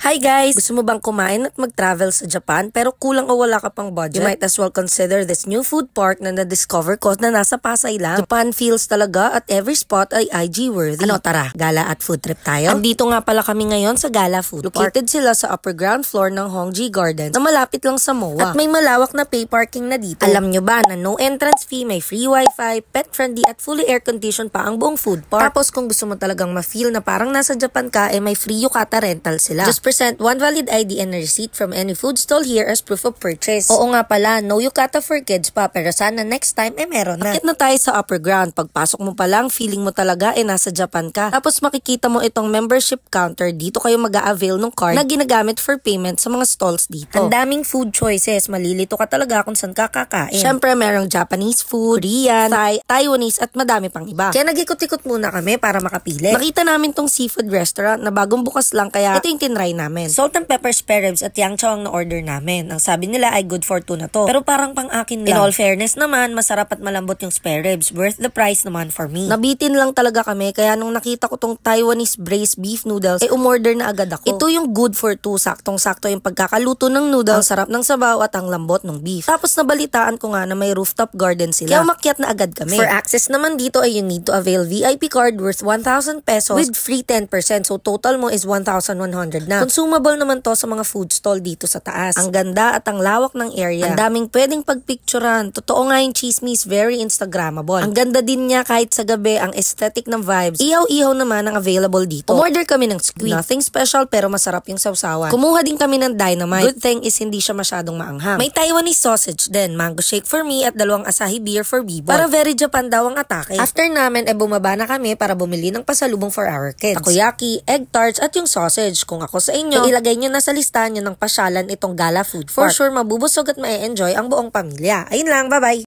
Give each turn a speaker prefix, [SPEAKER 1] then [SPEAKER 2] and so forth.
[SPEAKER 1] Hi guys! Gusto mo bang kumain at mag-travel sa Japan pero kulang o wala ka pang budget? You might as well consider this new food park na na-discover ko na nasa Pasay lang. Japan feels talaga at every spot ay IG worthy. Ano tara, gala at food trip tayo? Andito nga pala kami ngayon sa Gala Food Park. Located sila sa upper ground floor ng Hongji Gardens na malapit lang sa MOA. At may malawak na pay parking na dito. Alam nyo ba na no entrance fee, may free wifi, pet friendly at fully air conditioned pa ang buong food park. Tapos kung gusto mo talagang ma-feel na parang nasa Japan ka, may free yukata rental sila. Just present one valid ID and a receipt from any food stall here as proof of purchase. Oo nga pala, no yukata for kids pa, pero sana next time meron na. Akit na tayo sa upper ground. Pagpasok mo pa lang, feeling mo talaga nasa Japan ka. Tapos makikita mo itong membership counter. Dito kayo mag-a-avail ng card na ginagamit for payment sa mga stalls dito. Ang daming food choices. Malilito ka talaga kung saan ka kakain. Syempre, merong Japanese food, Korean, Thai, Taiwanese at madami pang iba. Kaya nag-ikot-ikot muna kami para makapili. Nakita namin tong seafood restaurant na bagong bukas lang, kaya ito yung tinry namin. Salt and pepper spare ribs at yang chow ang na-order namin. Ang sabi nila ay good for 2 na to. Pero parang pang akin lang. In all fairness naman, masarap at malambot yung spare ribs. Worth the price naman for me. Nabitin lang talaga kami, kaya nung nakita ko tong Taiwanese braised beef noodles, umorder na agad ako. Ito yung good for 2. Saktong-sakto yung pagkakaluto ng noodles, sarap ng sabaw at ang lambot ng beef. Tapos nabalitaan ko nga na may rooftop garden sila. Kaya umakyat na agad kami. For access naman dito ay you need to avail VIP card worth 1,000 pesos with free 10%. So total mo is 1,100 na. Consumable naman to sa mga food stall dito sa taas. Ang ganda at ang lawak ng area. Ang daming pwedeng pagpicturan. Totoo nga yung chismis, very Instagrammable. Ang ganda din niya kahit sa gabi, ang aesthetic ng vibes. Ihaw-ihaw naman ang available dito. Umorder kami ng squid. Nothing special pero masarap yung sawsawan. Kumuha din kami ng dynamite. Good thing is hindi siya masyadong maanghang. May Taiwanese sausage din, mango shake for me at 2 Asahi beer for B-boy. Para very Japan daw ang atake. After namin bumaba na kami para bumili ng pasalubong for our kids. Takoyaki, egg tarts at yung sausage. Kung ako sa inyo, ilagay nyo na sa listahan nyo ng pasyalan itong Gala Food Park. For sure, mabubusog at ma-enjoy ang buong pamilya. Ayun lang, bye-bye!